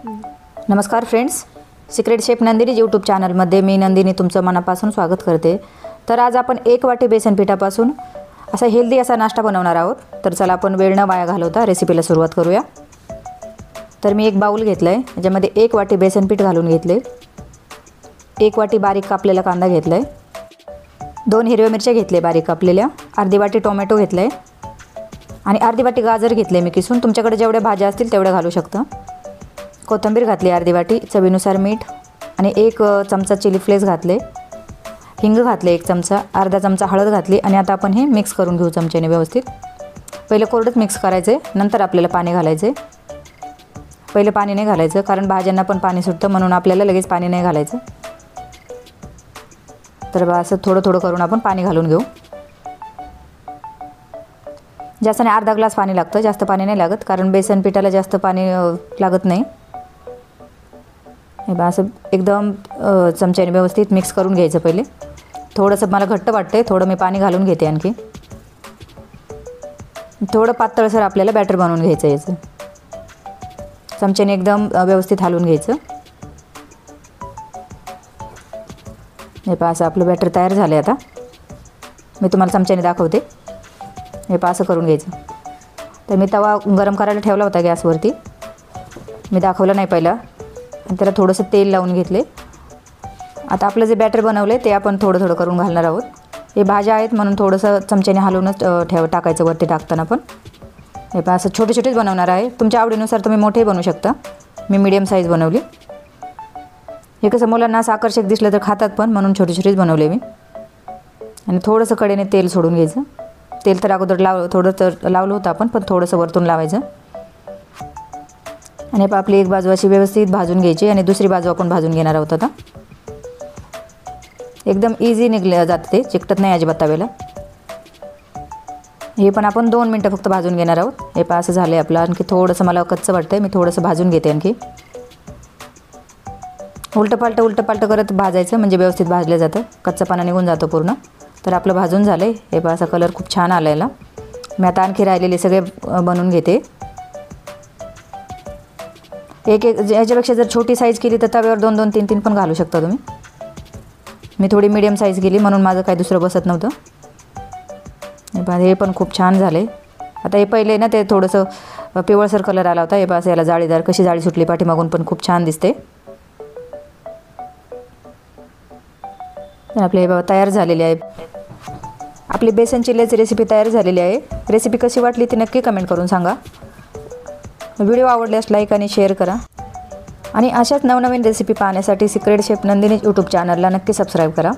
नमस्कार friends, secret chef Nandini YouTube चॅनलमध्ये मी नंदिनी तुमचं मनापासून स्वागत करते। तर आज आपण 1 वाटी बेसन पिठापासून असा हेल्दी असा नाश्ता बनवणार आहोत। तर चला आपण वेळ न वाया घालवता रेसिपीला सुरुवात करूया। तर मी एक बाउल घेतलाय, ज्यामध्ये 1 वाटी बेसन पीठ घालून घेतले, 1 वाटी बारीक कापलेला कांदा घेतलाय, 2 हिरव्या मिरच्या घेतले बारीक कापलेल्या, अर्धी वाटी टोमॅटो घेतलाय आणि अर्धी वाटी गाजर घेतले मी किसून। तुमच्याकडे जेवढ्या भाज्या असतील तेवढ्या घालू शकता। कोथिंबीर घातली अर्धी वाटी, चवीनुसार मीठ आणि 1 चमचा चिली फ्लेक्स घातले, हिंग घातले 1 चमचा, अर्धा चमचा हळद घातली आणि आता आपण हे मिक्स करून घेऊ चमच्याने व्यवस्थित। पहिले कोरडच मिक्स करायचे, नंतर आपल्याला पाणी घालायचे। पहिले पाणी नाही घालायचं, कारण भाज्यांना पण पाणी सुटतं, म्हणून आपल्याला लगेच पाणी नाही घालायचं। तर असं थोडं थोडं करून आपण पाणी घालून घेऊ। जास्त नाही, अर्धा ग्लास पाणी लागतं, जास्त पाणी नाही लागत, कारण बेसन पिठाला जास्त पाणी लागत नाही। हे असं एकदम चमच्याने व्यवस्थित मिक्स करून घ्यायचं। पहिले थोडंसं मला घट्ट वाटतंय, थोडं मी पाणी घालून घेते आणखी। थोडं पातळसर आपल्याला बॅटर बनवून घ्यायचं याचं। चमच्याने एकदम व्यवस्थित हलवून घ्यायचं। हे पहा, असं आपलं बॅटर तयार झालं आहे। आता मी तुम्हाला चमच्याने दाखवते। हे पहा, असं करून घ्यायचं। तर मी तवा गरम करायला ठेवला होता गॅसवरती, मी दाखवलं नाही पहिला, आणि त्याला थोडंसं तेल लावून घेतले। आता आपलं जे बॅटर बनवलं आहे ते आपण थोडं थोडं करून घालणार आहोत। हे भाज्या आहेत म्हणून थोडंसं चमच्याने हलवूनच टाकायचं वरती टाकताना पण। हे पहा, असं छोटे छोटेच बनवणार आहे, तुमच्या आवडीनुसार तुम्ही मोठेही बनवू शकता। मी मीडियम साईज बनवली। हे कसं मुलांना असं आकर्षक दिसलं तर खातात पण, म्हणून छोटे छोटेच बनवले मी। आणि थोडंसं कडेने तेल सोडून घ्यायचं। तेल तर अगोदर थोडं तर लावलं होतं आपण, पण थोडंसं वरतून लावायचं। आणि आपली एक बाजू अशी व्यवस्थित भाजून घ्यायची आणि दुसरी बाजू आपण भाजून घेणार आहोत। आता एकदम इझी निघले जाते, ते चिकटत नाही अजिबात तव्याला। हे पण आपण 2 मिनटं फक्त भाजून घेणार आहोत। हे पहा, असं झालं आहे आपलं। आणखी थोडंसं मला कच्चं वाटतंय, मी थोडंसं भाजून घेते आणखी। उलटं पालटं करत भाजायचं, म्हणजे व्यवस्थित भाजलं जातं, कच्चापणा निघून जातो पूर्ण। तर आपलं भाजून झालं आहे। हे पहा, असा कलर खूप छान आला याला। मी आता आणखी राहिलेले सगळे बनवून घेते। एक याच्यापेक्षा जर छोटी साईज केली तर तव्यावर 2-2, 3-3 पण घालू शकता तुम्ही। मी थोडी मीडियम साईज केली म्हणून माझं काही दुसरं बसत नव्हतं। हे पहा, हे पण खूप छान झाले। आता हे पहिले ना ते थोडंसं पिवळसर कलर आला होता। हे पहा, याला जाळीदार कशी जाळी सुटली पाठीमागून, पण खूप छान दिसते। तर आपले हे बघा तयार झालेले आहे। आपली बेसन चिल्ल्याची रेसिपी तयार झालेली आहे। रेसिपी कशी वाटली ती नक्की कमेंट करून सांगा। व्हिडिओ आवडल्यास लाईक आणि शेअर करा, आणि अशाच नवनवीन रेसिपी पाहण्यासाठी सिक्रेट शेफ नंदिनी यूट्यूब चॅनलला नक्की सबस्क्राईब करा।